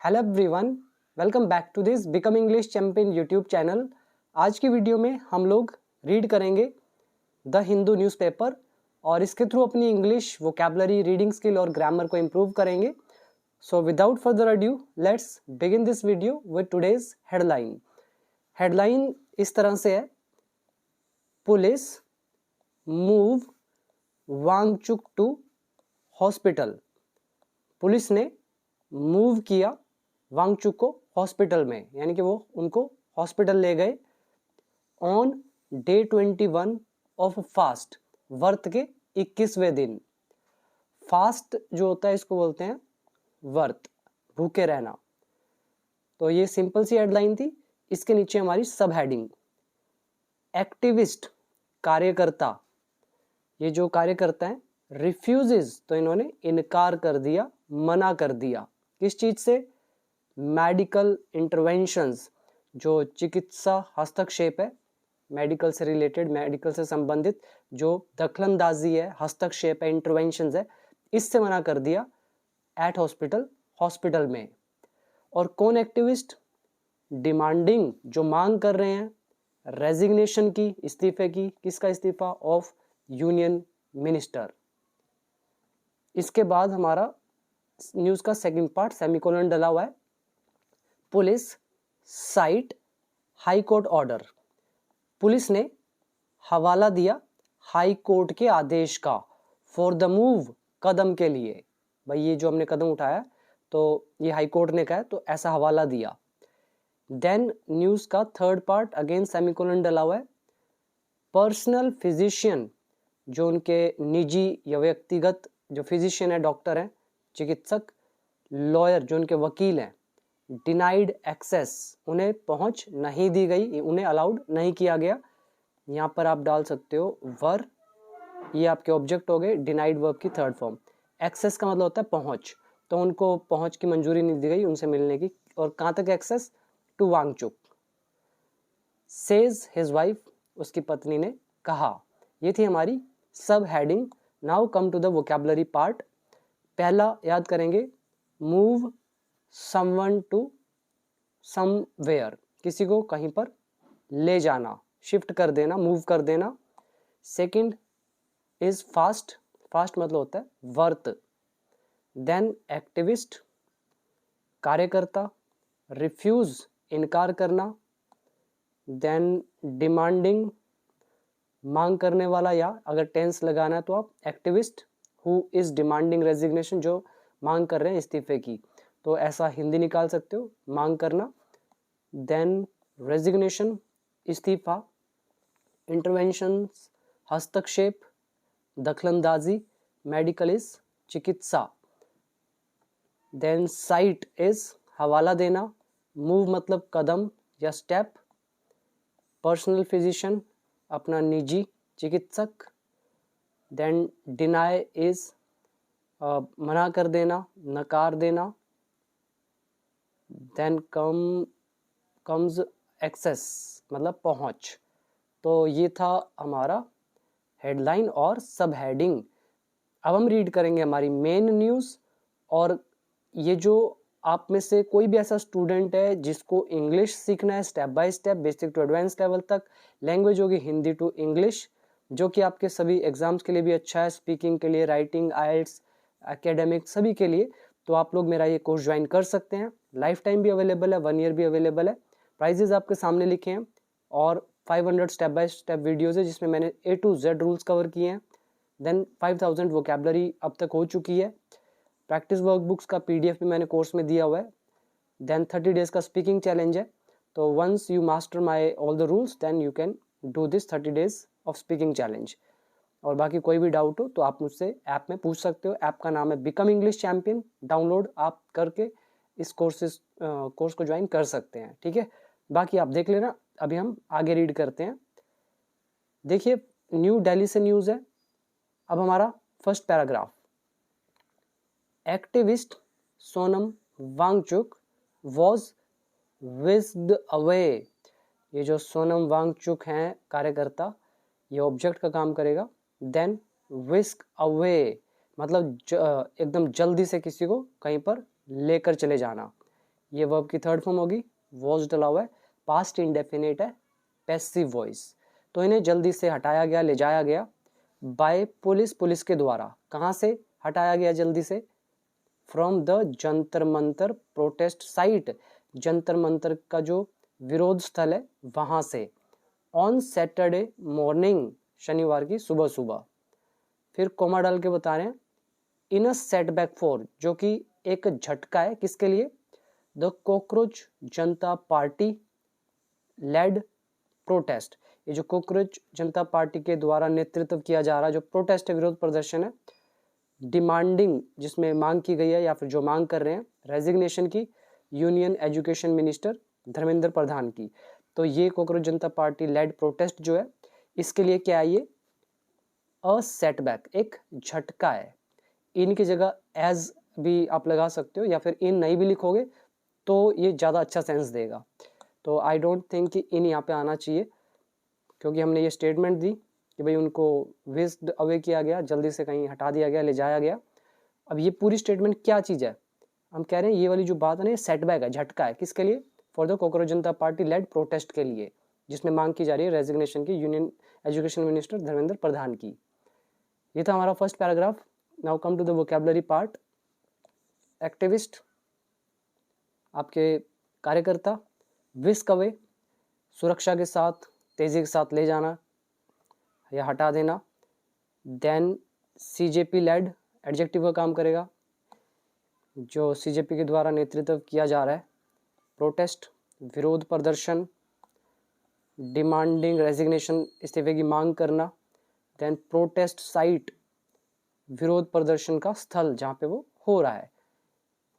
Hello everyone, welcome back to this become English champion YouTube channel. आज की video में हम लोग रीड करेंगे द हिंदू न्यूज़पेपर और इसके थ्रू अपनी इंग्लिश वोकैबुलरी, रीडिंग स्किल और ग्रामर को इम्प्रूव करेंगे। So without further adieu let's begin this video with today's headline. Headline इस तरह से है, police move Wangchuk to hospital. Police ने मूव किया वांगचुक को हॉस्पिटल में, यानी कि वो उनको हॉस्पिटल ले गए ऑन डे 21 ऑफ फास्ट, व्रत के 21वें दिन। फास्ट जो होता है इसको बोलते हैं व्रत, भूखे रहना। तो ये सिंपल सी हेडलाइन थी। इसके नीचे हमारी सब हेडिंग, एक्टिविस्ट कार्यकर्ता। ये जो कार्यकर्ता है रिफ्यूजेस, तो इन्होंने इनकार कर दिया, मना कर दिया। किस चीज से? मेडिकल इंटरवेंशंस, जो चिकित्सा हस्तक्षेप है, मेडिकल से रिलेटेड, मेडिकल से संबंधित जो दखलंदाजी है, हस्तक्षेप है, इंटरवेंशंस है, इससे मना कर दिया एट हॉस्पिटल में। और कौन एक्टिविस्ट? डिमांडिंग, जो मांग कर रहे हैं रेजिग्नेशन की, इस्तीफे की। किसका इस्तीफा? Of union minister. इसके बाद हमारा न्यूज का सेकंड पार्ट सेमीकोलन डला हुआ है, police site high court order. Police ने हवाला दिया हाई कोर्ट के आदेश का, फॉर द मूव, कदम के लिए। भाई ये जो हमने कदम उठाया तो ये हाई कोर्ट ने कहा, तो ऐसा हवाला दिया। देन न्यूज का थर्ड पार्ट अगेन सेमीकोलन डला हुआ है, पर्सनल फिजिशियन, जो उनके निजी या व्यक्तिगत जो फिजिशियन है, डॉक्टर हैं, चिकित्सक, लॉयर जो उनके वकील हैं, डिनाइड एक्सेस, उन्हें पहुंच नहीं दी गई, उन्हें अलाउड नहीं किया गया। यहाँ पर आप डाल सकते हो वर, ये आपके ऑब्जेक्ट हो गए, डिनाइड वर्ब की थर्ड फॉर्म। एक्सेस का मतलब होता है पहुंच, तो उनको पहुंच की मंजूरी नहीं दी गई उनसे मिलने की। और कहाँ तक access? To Wangchuk. Says his wife, उसकी पत्नी ने कहा। ये थी हमारी सब heading. Now come to the vocabulary part. पहला याद करेंगे, मूव समवन टू समवेयर, किसी को कहीं पर ले जाना, शिफ्ट कर देना, मूव कर देना। सेकंड इज फास्ट, फास्ट मतलब होता है व्रत। देन एक्टिविस्ट कार्यकर्ता, रिफ्यूज इनकार करना। देन डिमांडिंग मांग करने वाला, या अगर टेंस लगाना है तो आप activist who is demanding resignation, जो मांग कर रहे हैं इस्तीफे की, तो ऐसा हिंदी निकाल सकते हो, मांग करना। देन रेजिग्नेशन इस्तीफा, इंटरवेंशन हस्तक्षेप, दखलंदाजी, मेडिकल इज चिकित्सा। देन साइट इज हवाला देना, मूव मतलब कदम या स्टेप, पर्सनल फिजिशियन अपना निजी चिकित्सक। देन डिनाई इज मना कर देना, नकार देना। देन कम्स एक्सेस मतलब पहुंच। तो ये था हमारा हेडलाइन और सब हेडिंग। अब हम रीड करेंगे हमारी मेन न्यूज़। और ये जो आप में से कोई भी ऐसा स्टूडेंट है जिसको इंग्लिश सीखना है step by step, basic to advance level तक, लैंग्वेज होगी हिंदी टू इंग्लिश, जो कि आपके सभी एग्जाम्स के लिए भी अच्छा है, स्पीकिंग के लिए, राइटिंग, आइल्स, एकेडमिक, सभी के लिए, तो आप लोग मेरा ये कोर्स ज्वाइन कर सकते हैं। लाइफ टाइम भी अवेलेबल है, 1 ईयर भी अवेलेबल है। प्राइजेज आपके सामने लिखे हैं और 500 स्टेप बाय स्टेप वीडियोज़ है जिसमें मैंने A to Z rules cover किए हैं। देन 5000 वोकैबुलरी अब तक हो चुकी है। प्रैक्टिस वर्कबुक्स का PDF भी मैंने कोर्स में दिया हुआ है। देन 30 डेज का स्पीकिंग चैलेंज है। तो once you master my all the rules then you can do this 30 days of speaking challenge. और बाकी कोई भी डाउट हो तो आप मुझसे ऐप में पूछ सकते हो। ऐप का नाम है बिकम इंग्लिश चैंपियन। डाउनलोड आप करके इस कोर्स को ज्वाइन कर सकते हैं, ठीक है। बाकी आप देख लेना। अभी हम आगे रीड करते हैं। देखिए, न्यू दिल्ली से न्यूज़ है। अब हमारा first paragraph, activist Sonam Wangchuk was whisked away. ये जो सोनम वांगचुक हैं कार्यकर्ता, ये ऑब्जेक्ट का काम करेगा। देन विस्क अवे मतलब एकदम जल्दी से किसी को कहीं पर लेकर चले जाना। ये वर्ब की थर्ड फॉर्म होगी, वॉज डला हुआ है, पास्ट इंडेफिनिट है, पैसिव वॉइस। तो इन्हें जल्दी से हटाया गया, ले जाया गया बाय पुलिस, पुलिस के द्वारा। कहाँ से हटाया गया जल्दी से? From the Jantar Mantar protest site, Jantar Mantar का जो विरोध स्थल है वहां से। ऑन सैटरडे मॉर्निंग, शनिवार की सुबह सुबह। फिर कोमा डाल के बता रहे हैं इन अ सेटबैक फॉर, जो कि एक झटका है किसके लिए? The cockroach Janata party lead protest. ये जो कॉकरोच जनता पार्टी के द्वारा नेतृत्व किया जा रहा जो प्रोटेस्ट है, विरोध प्रदर्शन है, डिमांडिंग, जिसमें मांग की गई है या फिर जो मांग कर रहे हैं, रेजिग्नेशन की union education minister Dharmendra Pradhan की। तो ये cockroach Janata party lead protest जो है, इसके लिए क्या है? ये अ सेटबैक, एक झटका है। इन की जगह एज भी आप लगा सकते हो, या फिर इन नहीं भी लिखोगे तो ये ज़्यादा अच्छा सेंस देगा। तो आई डोंट थिंक कि इन यहाँ पे आना चाहिए, क्योंकि हमने ये स्टेटमेंट दी कि भाई उनको विस्ड अवे किया गया, जल्दी से कहीं हटा दिया गया, ले जाया गया। अब ये पूरी स्टेटमेंट क्या चीज़ है? हम कह रहे हैं ये वाली जो बात है ना, ये सेटबैक है, झटका है। किसके लिए? For the cockroach Janata party lead protest के लिए, जिसमें मांग की जा रही है रेजिग्नेशन की union education minister Dharmendra Pradhan की। ये था हमारा first paragraph. Now come to the vocabulary part. Activist, आपके कार्यकर्ता। विस्क अवे, सुरक्षा के साथ, तेजी के साथ ले जाना या हटा देना। देन सीजेपी लेड, एडजेक्टिव का काम करेगा, जो सीजेपी के द्वारा नेतृत्व किया जा रहा है। प्रोटेस्ट, विरोध प्रदर्शन। डिमांडिंग रेजिग्नेशन, इस्तीफे की मांग करना। देन प्रोटेस्ट साइट, विरोध प्रदर्शन का स्थल जहाँ पे वो हो रहा है।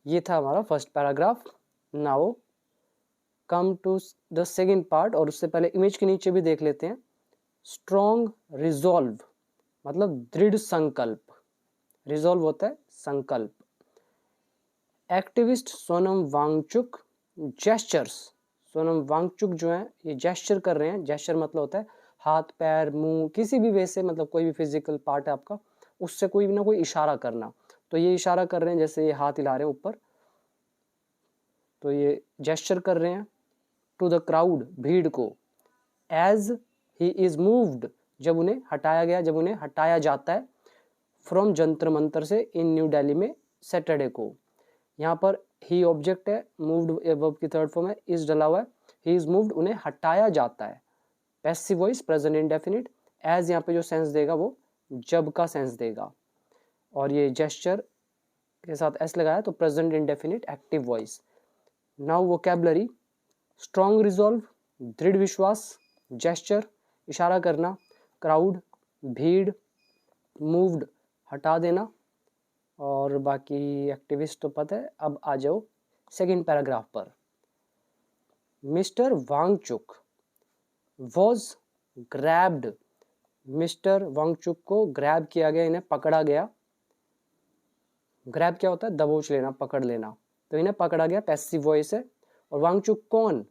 ये था हमारा first paragraph. Now come to the second part, और उससे पहले इमेज के नीचे भी देख लेते हैं। स्ट्रॉन्ग रिजॉल्व मतलब दृढ़ संकल्प, रिजॉल्व होता है संकल्प। एक्टिविस्ट सोनम वांगचुक जेस्चर्स, सोनम वांगचुक जो है ये जेस्चर कर रहे हैं। जेस्चर मतलब होता है हाथ, पैर, मुंह, किसी भी वे से, मतलब कोई भी फिजिकल पार्ट है आपका, उससे कोई ना कोई इशारा करना। तो ये इशारा कर रहे हैं, जैसे ये हाथ हिला रहे हैं ऊपर, तो ये जेस्चर कर रहे हैं। टू द क्राउड, भीड़ को। एज ही इज मूव्ड, जब उन्हें हटाया गया, जब उन्हें हटाया जाता है। फ्रॉम जंतर मंतर से, इन न्यू दिल्ली में सैटरडे को। यहाँ पर ही ऑब्जेक्ट है, मूव्ड वर्ब की थर्ड फॉर्म है, इज डला हुआ है। ही इज मूव्ड, उन्हें हटाया जाता है। Passive voice, present indefinite. As यहाँ पे जो सेंस देगा वो जब का सेंस देगा, और ये जेस्चर के साथ एस लगाया तो present indefinite active voice. Now vocabulary. Strong resolve, दृढ़ विश्वास। जेस्चर, इशारा करना। क्राउड, भीड़। मूव्ड, हटा देना। और बाकी एक्टिविस्ट तो पता है। अब आ जाओ सेकेंड पैराग्राफ पर। Mister Wangchuk was grabbed, mister Wangchuk को ग्रैब किया गया, इन्हें पकड़ा गया। ग्रैब क्या होता है? दबोच लेना, पकड़ लेना। तो इन्हें पकड़ा गया, पैसिव वॉइस है। और वांगचुक कौन?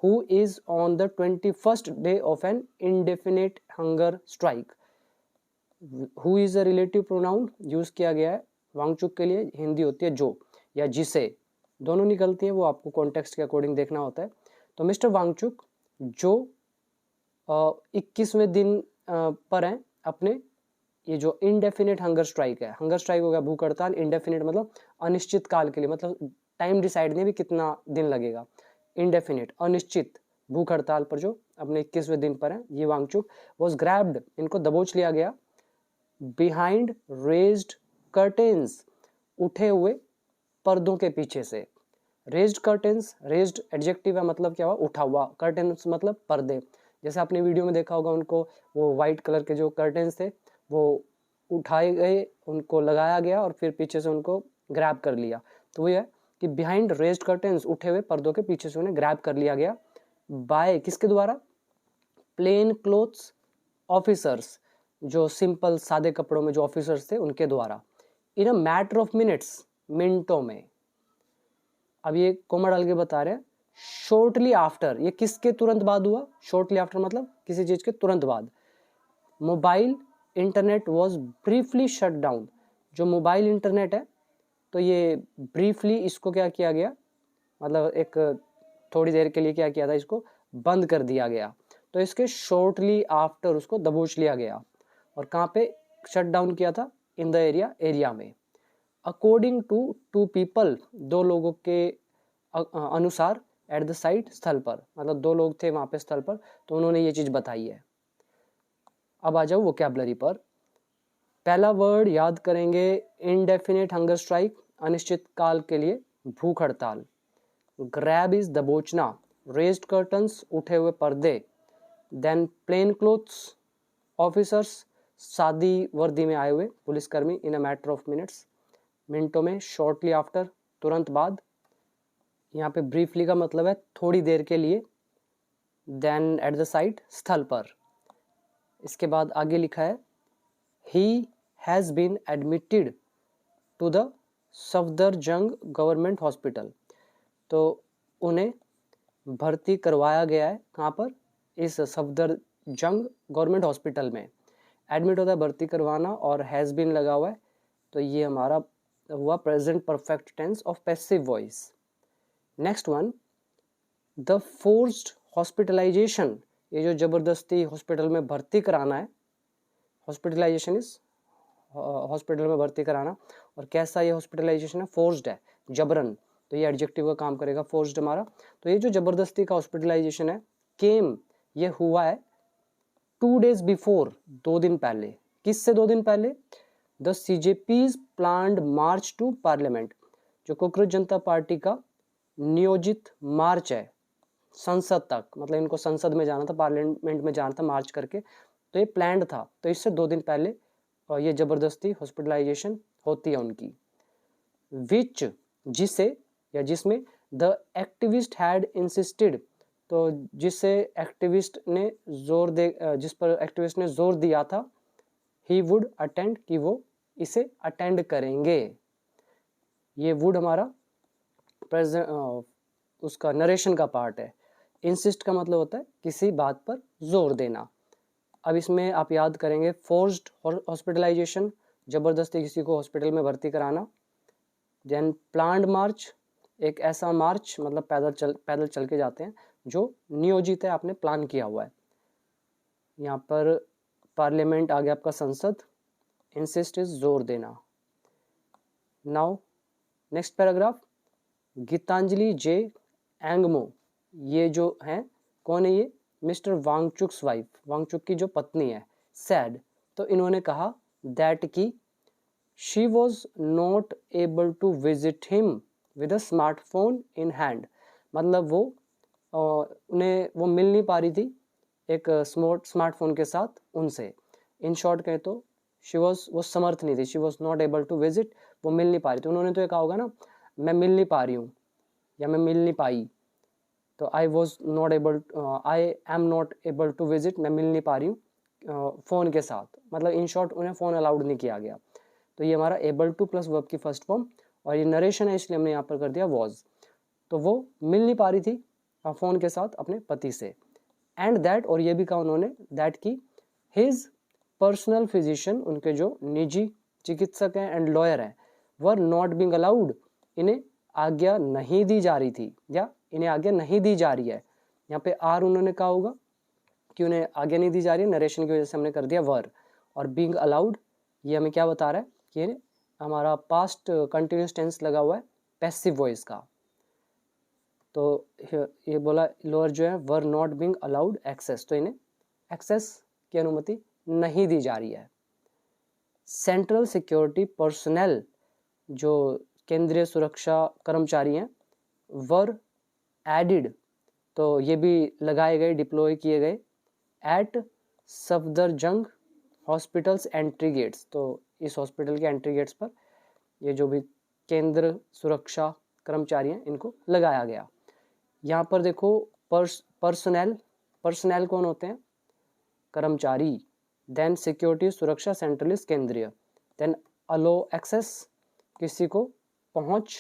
Who is on the 21st day of an indefinite hunger strike. Who is a relative pronoun use किया गया है वांगचुक के लिए। हिंदी होती है जो या जिसे, दोनों निकलती है, वो आपको कॉन्टेक्स्ट के अकॉर्डिंग देखना होता है। तो मिस्टर वांगचुक जो 21वें दिन पर हैं अपने ये जो इंडेफिनिट हंगर स्ट्राइक है। हंगर स्ट्राइक हो गया भूख हड़ताल, इंडेफिनिट मतलब अनिश्चित काल के लिए, मतलब टाइम डिसाइड नहीं भी कितना दिन लगेगा। इंडेफिनिट अनिश्चित, भूख हड़ताल पर जो अपने 21वें दिन पर है ये वांगचुक। वॉज ग्रैब्ड, इनको दबोच लिया गया। बिहाइंड रेज्ड कर्टेन्स, उठे हुए पर्दों के पीछे से। रेज्ड कर्टेन्स, रेज्ड एडजेक्टिव है, मतलब क्या हुआ? उठा हुआ। कर्टेन्स मतलब पर्दे। जैसे आपने वीडियो में देखा होगा उनको, वो व्हाइट कलर के जो कर्टेन्स थे वो उठाए गए, उनको लगाया गया और फिर पीछे से उनको ग्रैब कर लिया। तो वो है कि बिहाइंड रेज्ड कर्टेन्स, उठे हुए पर्दों के पीछे से उन्हें ग्रैब कर लिया गया। बाय, किसके द्वारा? प्लेन क्लोथ्स ऑफिसर्स, जो सिंपल सादे कपड़ों में जो ऑफिसर्स थे उनके द्वारा। इन अ मैटर ऑफ मिनट्स, मिनटों में। अब ये कोमा डाल के बता रहे हैं शॉर्टली आफ्टर, ये किसके तुरंत बाद हुआ? शॉर्टली आफ्टर मतलब किसी चीज के तुरंत बाद। Mobile internet was briefly shut down, जो मोबाइल इंटरनेट है तो ये ब्रीफली इसको क्या किया गया? मतलब एक थोड़ी देर के लिए क्या किया था, इसको बंद कर दिया गया। तो इसके शॉर्टली आफ्टर उसको दबोच लिया गया। और कहाँ पे शट डाउन किया था? इन द एरिया में। अकॉर्डिंग टू टू पीपल, दो लोगों के अनुसार, एट द साइट, स्थल पर, मतलब दो लोग थे वहाँ पे स्थल पर, तो उन्होंने ये चीज़ बताई है। अब आ जाओ वोकैबुलरी पर। पहला वर्ड याद करेंगे, इनडेफिनेट हंगर स्ट्राइक, अनिश्चित काल के लिए भूख हड़ताल। ग्रैब इज दबोचना, रेज्ड कर्टन्स, उठे हुए पर्दे। देन प्लेन क्लोथ्स ऑफिसर्स, सादी वर्दी में आए हुए पुलिसकर्मी। इन अ मैटर ऑफ मिनट्स, मिनटों में। शॉर्टली आफ्टर, तुरंत बाद। यहाँ पे ब्रीफली का मतलब है थोड़ी देर के लिए। देन एट द साइट, स्थल पर। इसके बाद आगे लिखा है, he has been admitted to the Safdarjung government hospital. तो उन्हें भर्ती करवाया गया है, कहाँ पर? इस सफदरजंग गवर्नमेंट हॉस्पिटल में। एडमिट होता है भर्ती करवाना, और हैज़ बीन लगा हुआ है, तो ये हमारा हुआ present perfect tense of passive voice. Next one, the forced hospitalisation, ये जो जबरदस्ती हॉस्पिटल में भर्ती कराना है। हॉस्पिटलाइजेशन इज हॉस्पिटल में भर्ती कराना। और कैसा ये हॉस्पिटलाइजेशन है? फोर्स्ड है, जबरन, तो ये एडजेक्टिव का काम करेगा फोर्स्ड हमारा। तो ये जो जबरदस्ती का हॉस्पिटलाइजेशन है, केम, ये हुआ है 2 days बिफोर, 2 दिन पहले। किससे 2 दिन पहले? The CJP's planned march to parliament, जो कॉकरोच जनता पार्टी का नियोजित मार्च है संसद तक, मतलब इनको संसद में जाना था, पार्लियामेंट में जाना था मार्च करके, तो ये प्लान्ड था। तो इससे 2 दिन पहले ये जबरदस्ती हॉस्पिटलाइजेशन होती है उनकी। विच, जिसे या जिसमें, द एक्टिविस्ट हैड इंसिस्टेड, तो जिसे एक्टिविस्ट ने जिस पर एक्टिविस्ट ने जोर दिया था, ही वुड अटेंड, कि वो इसे अटेंड करेंगे। ये वुड हमारा प्रेजेंट उसका नरेशन का पार्ट है। इंसिस्ट का मतलब होता है किसी बात पर जोर देना। अब इसमें आप याद करेंगे, फोर्स्ड हॉस्पिटलाइजेशन, जबरदस्ती किसी को हॉस्पिटल में भर्ती कराना। देन प्लान्ड मार्च, एक ऐसा मार्च, मतलब पैदल चल के जाते हैं, जो नियोजित है, आपने प्लान किया हुआ है। यहाँ पर पार्लियामेंट आ गया आपका संसद। इंसिस्ट इज जोर देना। नाउ नेक्स्ट पैराग्राफ, गीतांजलि जे एंगमो, ये जो हैं, कौन है ये? मिस्टर वांगचुक्स वाइफ, वांगचुक की जो पत्नी है। सैड, तो इन्होंने कहा, दैट की she was not able to visit him with a smartphone in hand, मतलब वो उन्हें वो मिल नहीं पा रही थी एक स्मार्टफोन के साथ उनसे। इन शॉर्ट कहें तो वो समर्थ नहीं थी, she was not able to visit, वो मिल नहीं पा रही थी। उन्होंने तो ये कहा होगा ना, मैं मिल नहीं पा रही हूँ या मैं मिल नहीं पाई, तो I am not able to visit, मैं मिल नहीं पा रही हूँ फ़ोन के साथ, मतलब इन शॉर्ट उन्हें फ़ोन अलाउड नहीं किया गया। तो ये हमारा एबल टू प्लस वर्ब की फर्स्ट फॉर्म, और ये नरेशन है इसलिए हमने यहाँ पर कर दिया वॉज। तो वो मिल नहीं पा रही थी फ़ोन के साथ अपने पति से। एंड दैट, और ये भी कहा उन्होंने, दैट की हिज पर्सनल फिजिशियन, उनके जो निजी चिकित्सक हैं एंड लॉयर हैं, वर नॉट बीइंग अलाउड, इन्हें आज्ञा नहीं दी जा रही थी, या इन्हें आज्ञा नहीं दी जा रही है। यहाँ पे आर उन्होंने कहा होगा कि उन्हें आज्ञा नहीं दी जा रही है, नरेशन की वजह से हमने कर दिया वर। और बीइंग अलाउड, ये हमें क्या बता रहा है कि हमारा पास्ट कंटिन्यूस टेंस लगा हुआ है पैसिव वॉइस का। तो ये बोला लोअर जो है, were not being allowed access, तो इन्हें एक्सेस की अनुमति नहीं दी जा रही है। सेंट्रल सिक्योरिटी पर्सनल, जो केंद्रीय सुरक्षा कर्मचारी हैं, वर एडिड, तो ये भी लगाए गए, डिप्लॉय किए गए, at Safdarjung hospitals entry gates, तो इस हॉस्पिटल के एंट्री गेट्स पर ये जो भी केंद्र सुरक्षा कर्मचारी हैं, इनको लगाया गया। यहाँ पर देखो पर्सनल कौन होते हैं? कर्मचारी। देन सिक्योरिटी, सुरक्षा, सेंट्रलिस्ट, केंद्रीय। देन अलो एक्सेस, किसी को पहुंच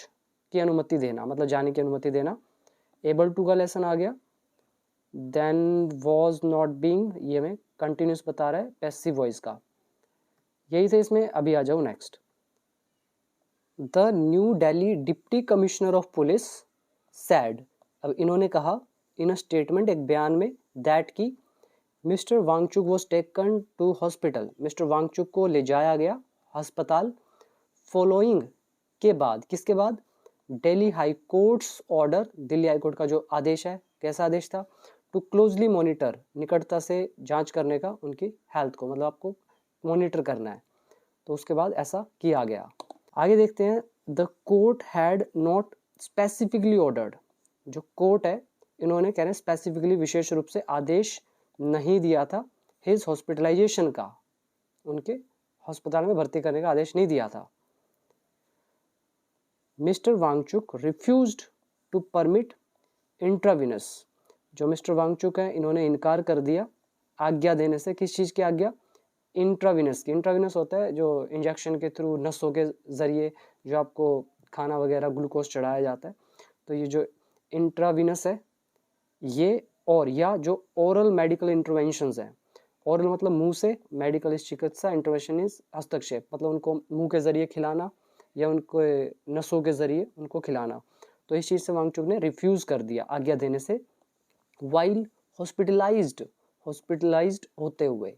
की अनुमति देना, मतलब जाने की अनुमति देना। एबल टू का लेसन आ गया। देन वॉज नॉट बीइंग, ये हमें कंटिन्यूस बता रहा है पैसिव वॉइस का। यही थे इसमें। अभी आ जाओ next. The new Delhi deputy commissioner of police sad, अब इन्होंने कहा इन अ स्टेटमेंट, एक बयान में, दैट की mister Wangchuk was taken to hospital, mister Wangchuk को ले जाया गया अस्पताल, फॉलोइंग के बाद, किसके बाद, Delhi high courts order, Delhi high court का जो आदेश है, कैसा आदेश था, टू क्लोजली मॉनिटर, निकटता से जांच करने का उनकी हेल्थ को, मतलब आपको मॉनिटर करना है, तो उसके बाद ऐसा किया गया। आगे देखते हैं, the court had not specifically ordered, जो कोर्ट है इन्होंने कह रहे हैं स्पेसिफिकली, विशेष रूप से आदेश नहीं दिया था, हिज हॉस्पिटलाइजेशन का, उनके अस्पताल में भर्ती करने का आदेश नहीं दिया था। Mister Wangchuk refused to permit intravenous, जो मिस्टर वांगचुक है इन्होंने इनकार कर दिया आज्ञा देने से, किस चीज़ की आज्ञा, इंट्राविनस की। इंट्राविनस होता है जो इंजेक्शन के थ्रू, नसों के ज़रिए जो आपको खाना वगैरह ग्लूकोज चढ़ाया जाता है, तो ये जो इंट्राविनस है ये, और या जो ओरल मेडिकल इंटरवेंशंस हैं, ओरल मतलब मुंह से, मेडिकल इस चिकित्सा, इंटरवेंशन इज हस्तक्षेप, मतलब उनको मुंह के ज़रिए खिलाना या उनको नसों के ज़रिए उनको खिलाना, तो इस चीज़ से वांगचुक ने रिफ्यूज़ कर दिया आज्ञा देने से। वाइल हॉस्पिटलाइज्ड होते हुए,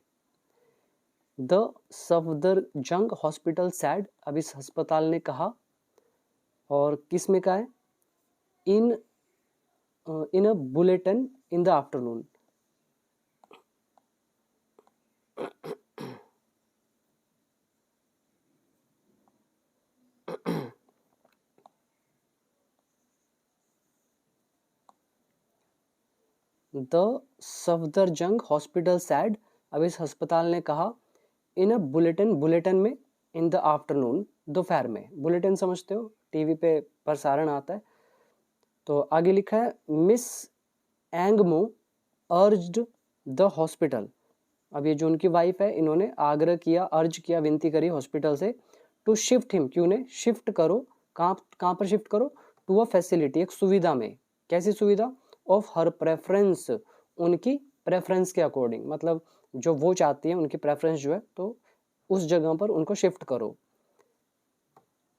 द सफदरजंग हॉस्पिटल सैड, अब इस अस्पताल ने कहा, और किस में कहा है, in a bulletin in the afternoon, the Safdarjung hospital said, अब इस अस्पताल ने कहा, इन अ बुलेटिन, बुलेटिन में, इन द आफ्टरनून, दोपहर में, बुलेटिन समझते हो, टीवी पे प्रसारण आता है, तो आगे लिखा है, miss Angmo urged the hospital, अब ये जो उनकी वाइफ है इन्होंने आग्रह किया, अर्ज किया, विनती करी हॉस्पिटल से, टू शिफ्ट हिम, कि उन्हें शिफ्ट करो, कहाँ पर शिफ्ट करो, टू अ फैसिलिटी, एक सुविधा में, कैसी सुविधा, ऑफ हर प्रेफरेंस, उनकी प्रेफरेंस के अकॉर्डिंग, मतलब जो वो चाहती है उनकी प्रेफरेंस जो है, तो उस जगह पर उनको शिफ्ट करो।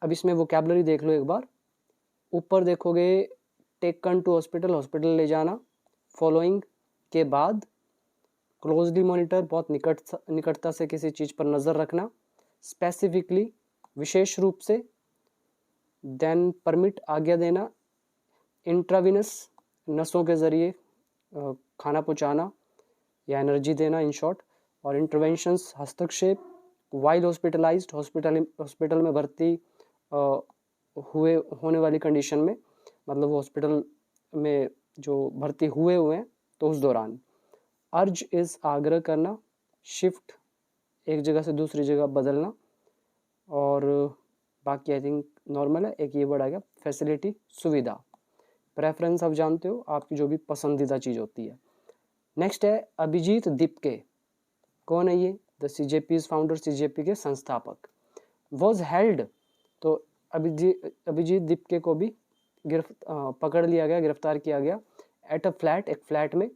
अब इसमें वोकैबुलरी देख लो एक बार, ऊपर देखोगे टेकन टू हॉस्पिटल, हॉस्पिटल ले जाना, फॉलोइंग के बाद, क्लोजली मॉनिटर, बहुत निकटता से किसी चीज़ पर नज़र रखना, स्पेसिफिकली, विशेष रूप से, देन परमिट, आज्ञा देना, इंट्राविनस, नसों के ज़रिए खाना पहुँचाना या एनर्जी देना इन शॉर्ट, और इंटरवेंशंस, हस्तक्षेप, वाइल हॉस्पिटलाइज्ड, हॉस्पिटल में भर्ती होने वाली कंडीशन में, मतलब हॉस्पिटल में जो भर्ती हुए हैं तो उस दौरान, अर्ज इज, आग्रह करना, शिफ्ट, एक जगह से दूसरी जगह बदलना, और बाकी आई थिंक नॉर्मल है, एक ये वर्ड आ गया, फैसिलिटी, सुविधा, प्रेफरेंस आप जानते हो, आपकी जो भी पसंदीदा चीज़ होती है। नेक्स्ट है अभिजीत दीपके, कौन है ये, द CJP's फाउंडर, CJP के संस्थापक। वॉज हेल्ड, तो अभिजीत दीपके को भी पकड़ लिया गया, गिरफ्तार किया गया, एट अ फ्लैट, एक फ्लैट में,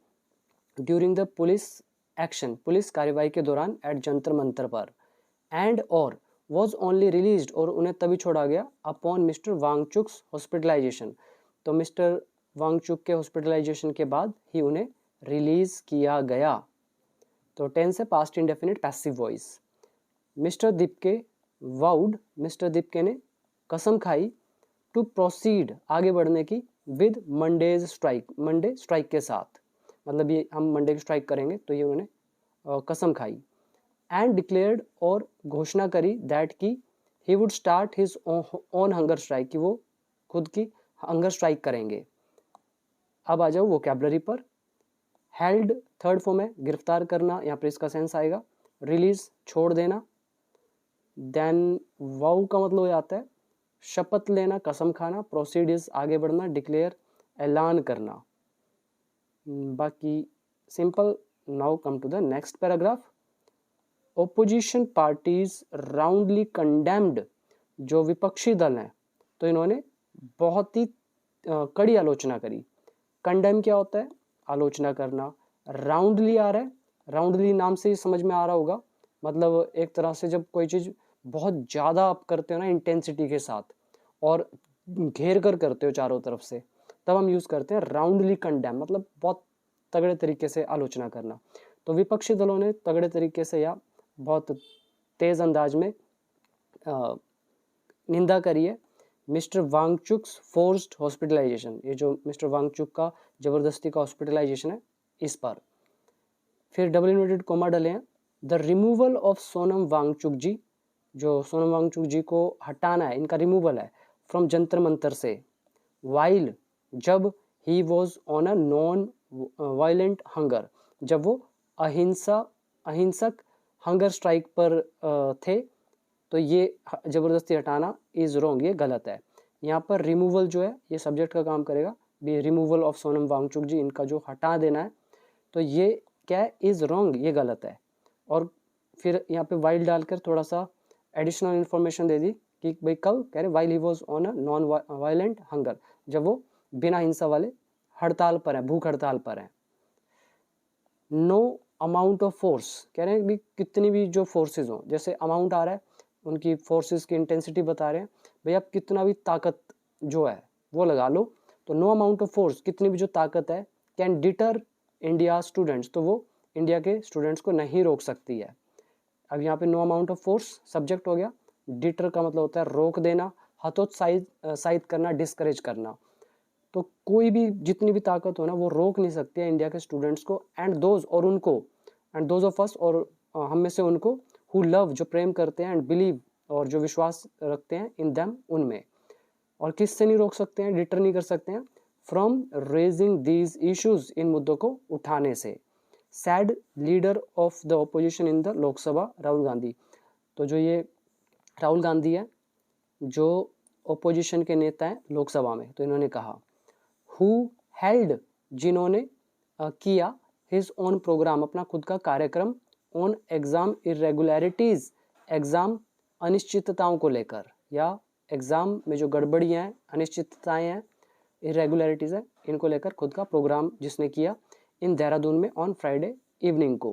during the police action, police कार्रवाई के दौरान, एट जंतर मंतर पर, एंड और वॉज ओनली रिलीज्ड, और उन्हें तभी छोड़ा गया, अपॉन मिस्टर वांगचुक्स हॉस्पिटलाइजेशन, तो मिस्टर वांगचुक के हॉस्पिटलाइजेशन के बाद ही उन्हें रिलीज किया गया। तो टेंस है past indefinite passive voice. Mister Dipke vowed, mister Dipke ने कसम खाई, टू प्रोसीड, आगे बढ़ने की, with Mondays strike, Monday strike के साथ, मतलब ये हम मंडे की स्ट्राइक करेंगे, तो ये उन्होंने कसम खाई, एंड डिक्लेयर्ड, और घोषणा करी, दैट की he would start his own hunger strike, कि वो खुद की हंगर स्ट्राइक करेंगे। अब आ जाओ वोकैबुलरी पर, हेल्ड थर्ड फॉर्म है, गिरफ्तार करना, यहाँ पर इसका सेंस आएगा, रिलीज, छोड़ देना, देन वाउ का मतलब हो जाता है शपथ लेना, कसम खाना, प्रोसीड इज, आगे बढ़ना, डिक्लेयर, ऐलान करना, बाकी simple. Now come to the next paragraph. Opposition parties roundly condemned, जो विपक्षी दल हैं तो इन्होंने बहुत ही कड़ी आलोचना करी। कंडेम क्या होता है, आलोचना करना। राउंडली आ रहा है, राउंडली नाम से ही समझ में आ रहा होगा, मतलब एक तरह से जब कोई चीज़ बहुत ज़्यादा आप करते हो ना इंटेंसिटी के साथ और घेर कर करते हो चारों तरफ से, तब हम यूज़ करते हैं राउंडली कंडेम, मतलब बहुत तगड़े तरीके से आलोचना करना। तो विपक्षी दलों ने तगड़े तरीके से या बहुत तेज़ अंदाज में निंदा करी है मिस्टर वांगचुक्स फोर्स्ड हॉस्पिटलाइजेशन, ये जो मिस्टर वांगचुक का ज़बरदस्ती का हॉस्पिटलाइजेशन है इस पर। फिर डबल इन्वर्टेड कोमा डले हैं, the removal of Sonam Wangchuk ji, जो सोनम वांगचुक जी को हटाना है, इनका रिमूवल है फ्रॉम जंतर मंतर से, वाइल जब he was on a non violent hunger, जब वो अहिंसक हंगर स्ट्राइक पर थे, तो ये ज़बरदस्ती हटाना इज़ रॉन्ग, ये गलत है। यहाँ पर रिमूवल जो है ये सब्जेक्ट का काम करेगा, रिमूवल ऑफ सोनम वांगचुक जी, इनका जो हटा देना है, तो ये क्या है, इज़ रॉन्ग, ये गलत है। और फिर यहाँ पे वाइल डालकर थोड़ा सा एडिशनल इन्फॉर्मेशन दे दी कि भाई कब कह रहे, while he was on a non violent hunger, जब वो बिना हिंसा वाले हड़ताल पर है, भूख हड़ताल पर है। नो अमाउंट ऑफ फोर्स, कह रहे हैं भी कितनी भी जो फोर्सेज हो, जैसे अमाउंट आ रहा है उनकी फोर्सेस की इंटेंसिटी बता रहे हैं, भाई आप कितना भी ताकत जो है वो लगा लो, तो नो अमाउंट ऑफ फोर्स, कितनी भी जो ताकत है, कैन डिटर इंडिया स्टूडेंट्स, तो वो इंडिया के स्टूडेंट्स को नहीं रोक सकती है। अब यहाँ पे no amount of force subject हो गया, डिटर का मतलब होता है रोक देना, हतोत्साहित करना, डिस्करेज करना। तो कोई भी जितनी भी ताकत हो ना, वो रोक नहीं सकती है इंडिया के स्टूडेंट्स को, एंड दोज और उनको, एंड दोज ऑफ अस और हम में से उनको, हु लव जो प्रेम करते हैं, एंड बिलीव और जो विश्वास रखते हैं, इन देम उनमें। और किससे नहीं रोक सकते हैं, डिटर नहीं कर सकते हैं, फ्रॉम रेजिंग दीज इश्यूज, इन मुद्दों को उठाने से। Sad leader of the opposition in the Lok Sabha Rahul Gandhi, तो जो ये राहुल गांधी है जो ओपोजिशन के नेता हैं लोकसभा में, तो इन्होंने कहा हु हेल्ड, जिन्होंने किया हिज ओन प्रोग्राम, अपना खुद का कार्यक्रम, ऑन एग्जाम इरेगुलरिटीज, एग्जाम अनिश्चितताओं को लेकर, या एग्जाम में जो गड़बड़ियाँ हैं, अनिश्चितताएं हैं, इरेगुलरिटीज है, इनको लेकर खुद का प्रोग्राम जिसने किया इन देहरादून में ऑन फ्राइडे इवनिंग को।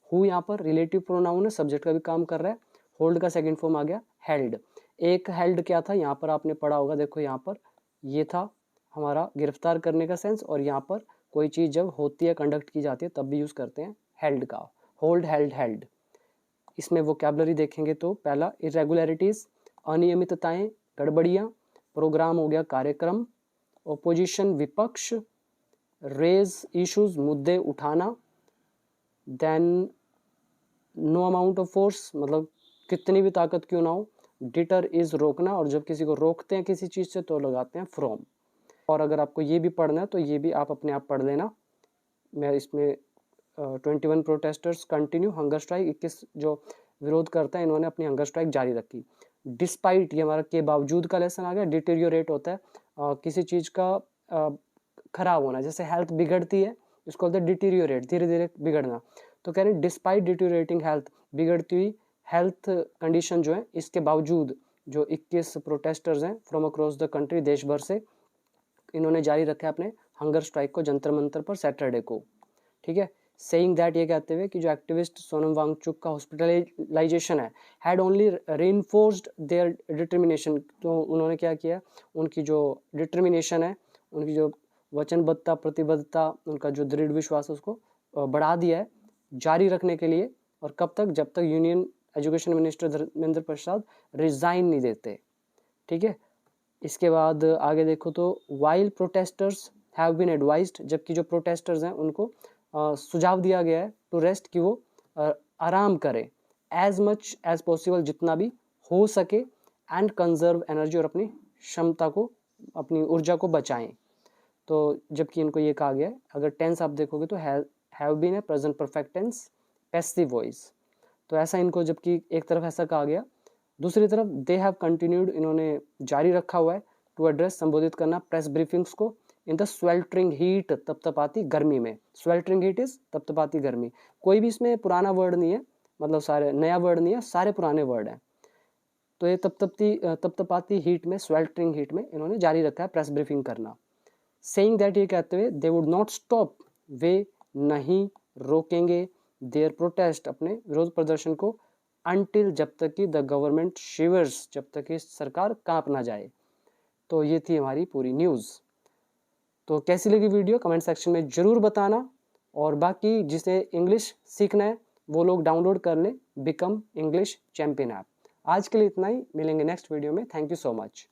हु यहाँ पर रिलेटिव प्रोनाउन है, सब्जेक्ट का भी काम कर रहा है। होल्ड का सेकंड फॉर्म आ गया हेल्ड। एक हेल्ड क्या था, यहाँ पर आपने पढ़ा होगा, देखो यहाँ पर ये था हमारा गिरफ्तार करने का सेंस, और यहाँ पर कोई चीज़ जब होती है, कंडक्ट की जाती है, तब भी यूज़ करते हैं हेल्ड का, होल्ड, हेल्ड, हेल्ड। इसमें वोकैबुलरी देखेंगे तो पहला इरेगुलरिटीज़, अनियमितताएं, गड़बड़ियाँ, प्रोग्राम हो गया कार्यक्रम, ओपोजिशन विपक्ष, रेज इश्यूज मुद्दे उठाना, then no amount of force मतलब कितनी भी ताकत क्यों ना हो, डिटर इज रोकना, और जब किसी को रोकते हैं किसी चीज़ से तो लगाते हैं फ्रॉम। और अगर आपको ये भी पढ़ना है तो ये भी आप अपने आप पढ़ लेना। मैं इसमें 21 प्रोटेस्टर्स कंटिन्यू हंगर स्ट्राइक, 21 जो विरोध करता है इन्होंने अपनी हंगर स्ट्राइक जारी रखी। डिस्पाइट, ये हमारा के बावजूद का लेसन आ गया। डिटेरियोरेट होता है किसी चीज़ का खराब होना, जैसे हेल्थ बिगड़ती है, इसको बोलते हैं डिटेरियोरेट, धीरे धीरे बिगड़ना। तो कह रहे हैं डिस्पाइट डिटेरियोरेटिंग हेल्थ, बिगड़ती हुई हेल्थ कंडीशन जो है, इसके बावजूद जो 21 प्रोटेस्टर्स हैं फ्रॉम अक्रॉस द कंट्री, देश भर से, इन्होंने जारी रखा है अपने हंगर स्ट्राइक को जंतर मंतर पर सैटरडे को। ठीक है, सेइंग दैट, ये कहते हुए कि जो एक्टिविस्ट सोनम वांगचुक का हॉस्पिटलाइजेशन है, had only reinforced their determination, तो उन्होंने क्या किया, उनकी जो डिटर्मिनेशन है, उनकी जो वचनबद्धता, प्रतिबद्धता, उनका जो दृढ़ विश्वास है, उसको बढ़ा दिया है जारी रखने के लिए। और कब तक, जब तक union education minister Dharmendra Prasad resign नहीं देते। ठीक है, इसके बाद आगे देखो तो while protesters have been advised, जबकि जो प्रोटेस्टर्स हैं उनको सुझाव दिया गया है टू रेस्ट, कि वो आराम करें, एज मच एज पॉसिबल, जितना भी हो सके, एंड कंजर्व एनर्जी, और अपनी क्षमता को, अपनी ऊर्जा को बचाएं। तो जबकि इनको ये कहा गया है, अगर टेंस आप देखोगे तो हैव बीन है present perfect tense, passive voice, तो ऐसा इनको, जबकि एक तरफ ऐसा कहा गया, दूसरी तरफ दे हैव कंटिन्यूड, इन्होंने जारी रखा हुआ है, टू एड्रेस, संबोधित करना प्रेस ब्रीफिंग्स को, इन द स्वेल्टरिंग हीट, तपतपाती गर्मी में। स्वेल्टरिंग हीट इज तपतपाती गर्मी, कोई भी इसमें पुराना वर्ड नहीं है, मतलब सारे नया वर्ड नहीं है, सारे पुराने वर्ड हैं। तो ये तपतपाती हीट में, स्वेल्टरिंग हीट में इन्होंने जारी रखा है प्रेस ब्रीफिंग करना। सेइंग दैट, ये कहते हुए, दे वुड नॉट स्टॉप, वे नहीं रोकेंगे, देयर प्रोटेस्ट, अपने विरोध प्रदर्शन को, अनटिल, जब तक कि द गवर्नमेंट शिवर्स, जब तक कि सरकार कांप ना जाए। तो ये थी हमारी पूरी न्यूज़। तो कैसी लगी वीडियो कमेंट सेक्शन में ज़रूर बताना, और बाकी जिसे इंग्लिश सीखना है वो लोग डाउनलोड कर लें बिकम इंग्लिश चैंपियन ऐप। आज के लिए इतना ही, मिलेंगे नेक्स्ट वीडियो में। Thank you so much.